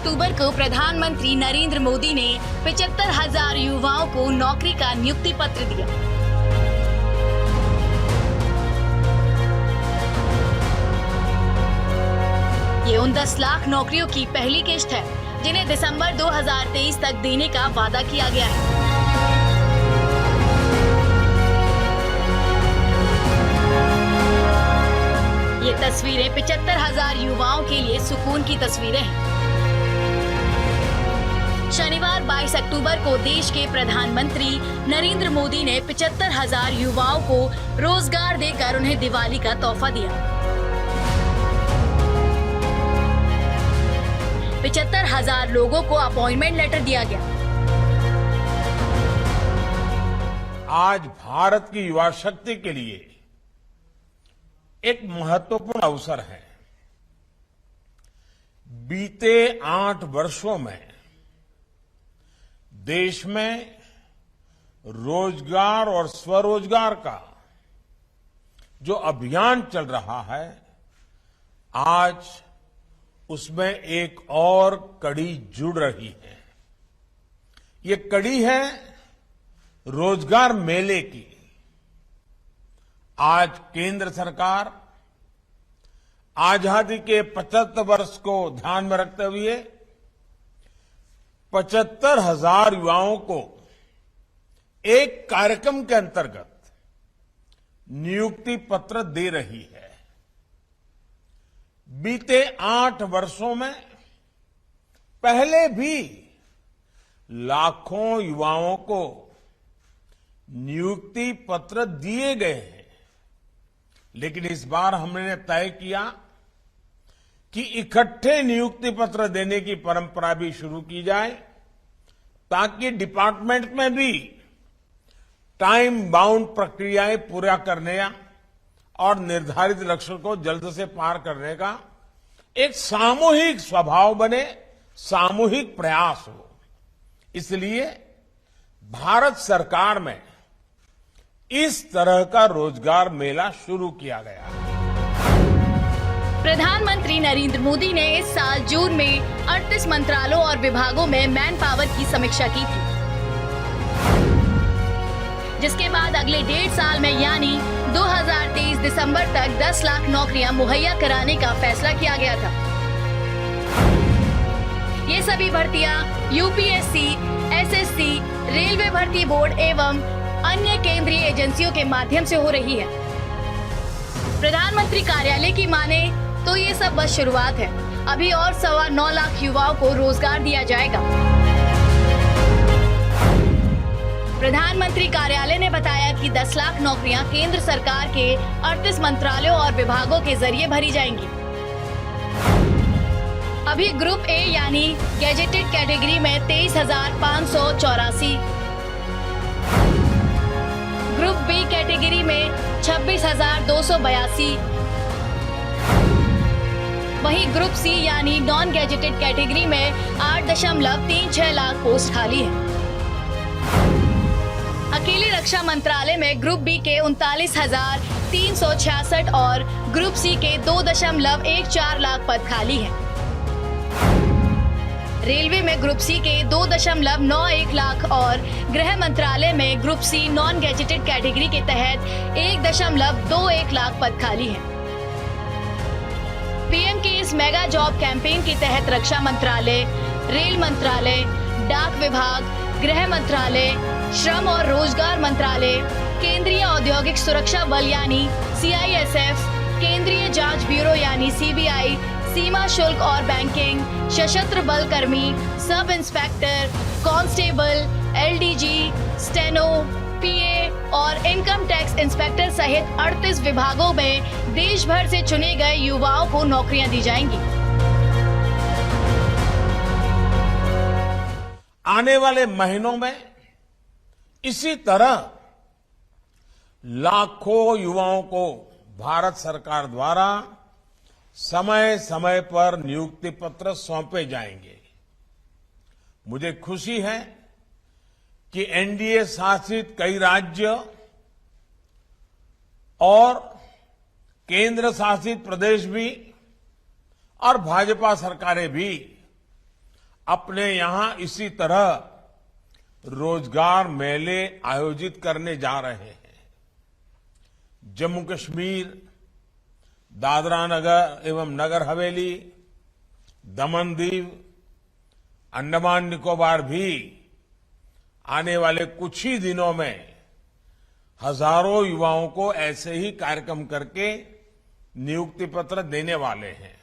अक्टूबर को प्रधानमंत्री नरेंद्र मोदी ने 75,000 युवाओं को नौकरी का नियुक्ति पत्र दिया। ये उन 10 लाख नौकरियों की पहली किश्त है जिन्हें दिसंबर 2023 तक देने का वादा किया गया है। ये तस्वीरें 75,000 युवाओं के लिए सुकून की तस्वीरें हैं। शनिवार 22 अक्टूबर को देश के प्रधानमंत्री नरेंद्र मोदी ने 75,000 युवाओं को रोजगार देकर उन्हें दिवाली का तोहफा दिया। 75,000 लोगों को अपॉइंटमेंट लेटर दिया गया। आज भारत की युवा शक्ति के लिए एक महत्वपूर्ण अवसर है। बीते 8 वर्षों में देश में रोजगार और स्वरोजगार का जो अभियान चल रहा है, आज उसमें एक और कड़ी जुड़ रही है। ये कड़ी है रोजगार मेले की। आज केंद्र सरकार आजादी के 75 वर्ष को ध्यान में रखते हुए 75,000 युवाओं को एक कार्यक्रम के अंतर्गत नियुक्ति पत्र दे रही है। बीते 8 वर्षों में पहले भी लाखों युवाओं को नियुक्ति पत्र दिए गए हैं, लेकिन इस बार हमने तय किया कि इकट्ठे नियुक्ति पत्र देने की परंपरा भी शुरू की जाए, ताकि डिपार्टमेंट में भी टाइम बाउंड प्रक्रियाएं पूरा करने और निर्धारित लक्ष्य को जल्द से पार करने का एक सामूहिक स्वभाव बने, सामूहिक प्रयास हो। इसलिए भारत सरकार में इस तरह का रोजगार मेला शुरू किया गया है। प्रधानमंत्री नरेंद्र मोदी ने इस साल जून में 38 मंत्रालयों और विभागों में मैन पावर की समीक्षा की थी, जिसके बाद अगले 1.5 साल में यानी 2023 दिसंबर तक 10 लाख नौकरियां मुहैया कराने का फैसला किया गया था। ये सभी भर्तियां यूपीएससी, एसएससी, रेलवे भर्ती बोर्ड एवं अन्य केंद्रीय एजेंसियों के माध्यम से हो रही है। प्रधानमंत्री कार्यालय की माने तो ये सब बस शुरुआत है। अभी और 9.25 लाख युवाओं को रोजगार दिया जाएगा। प्रधानमंत्री कार्यालय ने बताया कि 10 लाख नौकरियां केंद्र सरकार के 38 मंत्रालयों और विभागों के जरिए भरी जाएंगी। अभी ग्रुप ए यानी गैजेटेड कैटेगरी में 23,584, ग्रुप बी कैटेगरी में 26,282, वहीं ग्रुप सी यानी नॉन गैजेटेड कैटेगरी में 8.36 लाख पोस्ट खाली है। अकेले रक्षा मंत्रालय में ग्रुप बी के 39,366 और ग्रुप सी के 2.14 लाख पद खाली हैं। रेलवे में ग्रुप सी के 2.91 लाख और गृह मंत्रालय में group C non gazetted category के तहत 1.21 लाख पद खाली हैं। पीएम के इस मेगा जॉब कैंपेन के तहत रक्षा मंत्रालय, रेल मंत्रालय, डाक विभाग, गृह मंत्रालय, श्रम और रोजगार मंत्रालय, केंद्रीय औद्योगिक सुरक्षा बल यानी सीआईएसएफ, केंद्रीय जांच ब्यूरो यानी सीबीआई, सीमा शुल्क और बैंकिंग, सशस्त्र बल कर्मी, sub inspector, constable, LDG, steno, पीए और इनकम टैक्स इंस्पेक्टर सहित 38 विभागों में देश भर से चुने गए युवाओं को नौकरियां दी जाएंगी। आने वाले महीनों में इसी तरह लाखों युवाओं को भारत सरकार द्वारा समय समय पर नियुक्ति पत्र सौंपे जाएंगे। मुझे खुशी है कि एनडीए शासित कई राज्य और केंद्र शासित प्रदेश भी और भाजपा सरकारें भी अपने यहां इसी तरह रोजगार मेले आयोजित करने जा रहे हैं। जम्मू कश्मीर, दादरा नगर एवं नगर हवेली, दमन दीव, अंडमान निकोबार भी आने वाले कुछ ही दिनों में हजारों युवाओं को ऐसे ही कार्यक्रम करके नियुक्ति पत्र देने वाले हैं।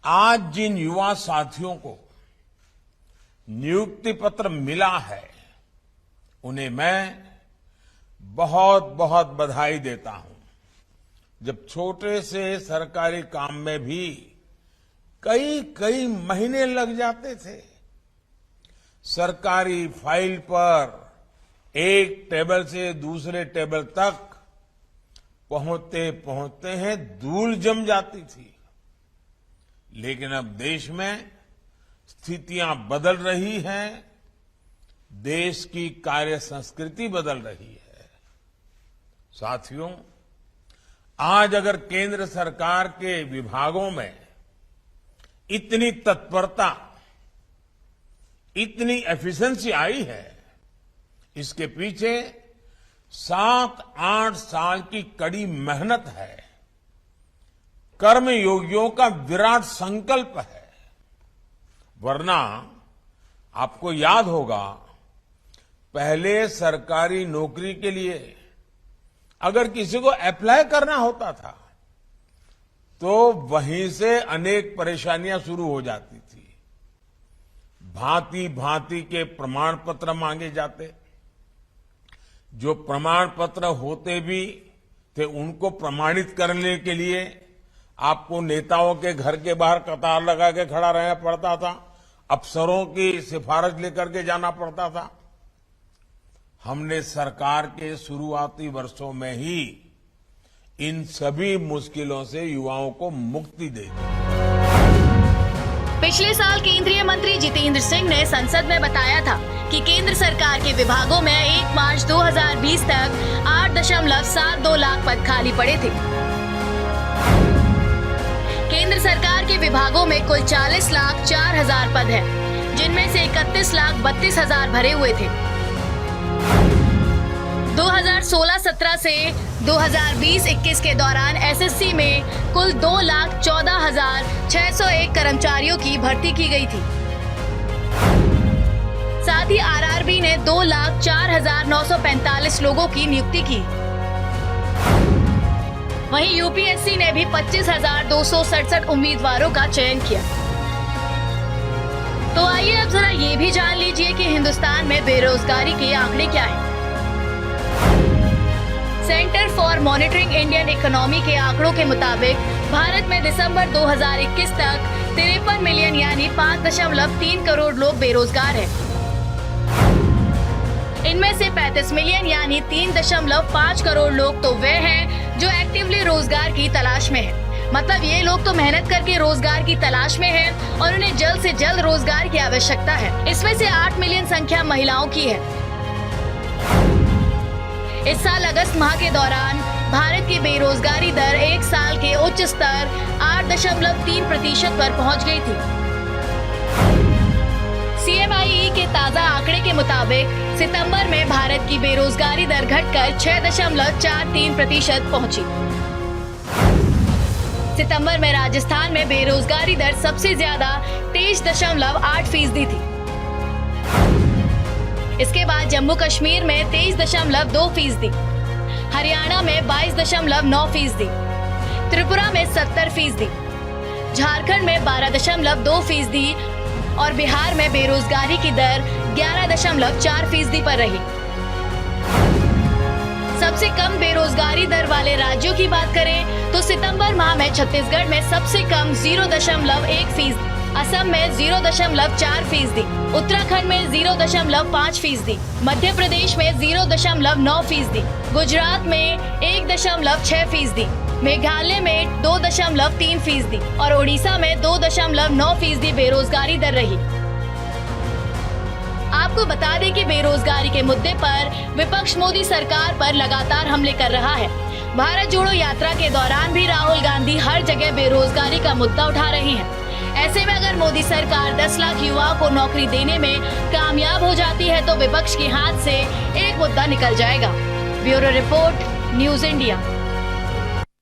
आज जिन युवा साथियों को नियुक्ति पत्र मिला है, उन्हें मैं बहुत बहुत बधाई देता हूं। जब छोटे से सरकारी काम में भी कई महीने लग जाते थे, सरकारी फाइल पर एक टेबल से दूसरे टेबल तक पहुंचते पहुंचते हैं धूल जम जाती थी। लेकिन अब देश में स्थितियां बदल रही हैं, देश की कार्य संस्कृति बदल रही है। साथियों, आज अगर केंद्र सरकार के विभागों में इतनी तत्परता, इतनी एफिशिएंसी आई है, इसके पीछे 7-8 साल की कड़ी मेहनत है, कर्मयोगियों का विराट संकल्प है। वरना आपको याद होगा, पहले सरकारी नौकरी के लिए अगर किसी को अप्लाई करना होता था तो वहीं से अनेक परेशानियां शुरू हो जाती थी। भांति भांति के प्रमाण पत्र मांगे जाते, जो प्रमाण पत्र होते भी थे उनको प्रमाणित करने के लिए आपको नेताओं के घर के बाहर कतार लगा के खड़ा रहना पड़ता था, अफसरों की सिफारिश लेकर के जाना पड़ता था। हमने सरकार के शुरुआती वर्षों में ही इन सभी मुश्किलों से युवाओं को मुक्ति दे दी। पिछले साल केंद्रीय मंत्री जितेंद्र सिंह ने संसद में बताया था कि केंद्र सरकार के विभागों में 1 मार्च 2020 तक 8.72 लाख पद खाली पड़े थे। केंद्र सरकार के विभागों में कुल 40,04,000 पद हैं, जिनमें से 31,32,000 भरे हुए थे। 2016-17 से 2020-21 के दौरान एसएससी में कुल 2,14,601 कर्मचारियों की भर्ती की गई थी। साथ ही आरआरबी ने 2,04,945 लोगों की नियुक्ति की। वहीं यूपीएससी ने भी 25,267 उम्मीदवारों का चयन किया। तो आइए अब जरा ये भी जान लीजिए कि हिंदुस्तान में बेरोजगारी के आंकड़े क्या हैं। Centre for monitoring Indian economy के आंकड़ों के मुताबिक भारत में दिसंबर 2021 तक 53 मिलियन यानी 5.3 करोड़ लोग बेरोजगार हैं। इनमें से 35 मिलियन यानी 3.5 करोड़ लोग तो वे हैं जो एक्टिवली रोजगार की तलाश में हैं। मतलब ये लोग तो मेहनत करके रोजगार की तलाश में हैं और उन्हें जल्द से जल्द रोजगार की आवश्यकता है। इसमें से 8 मिलियन संख्या महिलाओं की है। इस साल अगस्त माह के दौरान भारत की बेरोजगारी दर एक साल के उच्च स्तर 8.3% पर पहुंच गई थी। CMIE के ताजा आंकड़े के मुताबिक सितंबर में भारत की बेरोजगारी दर घटकर 6.43% पहुंची। सितंबर में राजस्थान में बेरोजगारी दर सबसे ज्यादा 23.8% थी। इसके बाद जम्मू कश्मीर में 23.2%, हरियाणा में 22.9%, त्रिपुरा में 70%, झारखंड में 12.2% और बिहार में बेरोजगारी की दर 11.4% पर रही। सबसे कम बेरोजगारी दर वाले राज्यों की बात करें तो सितंबर माह में छत्तीसगढ़ में सबसे कम 0.1%, असम में 0.4%, उत्तराखंड में 0.5%, मध्य प्रदेश में 0.9%, गुजरात में 1.6%, मेघालय में 2.3% और ओडिशा में 2.9% बेरोजगारी दर रही। आपको बता दें कि बेरोजगारी के मुद्दे पर विपक्ष मोदी सरकार पर लगातार हमले कर रहा है। भारत जोड़ो यात्रा के दौरान भी राहुल गांधी हर जगह बेरोजगारी का मुद्दा उठा रहे हैं। ऐसे में अगर मोदी सरकार 10 लाख युवाओं को नौकरी देने में कामयाब हो जाती है तो विपक्ष के हाथ से एक मुद्दा निकल जाएगा। Bureau report, news India.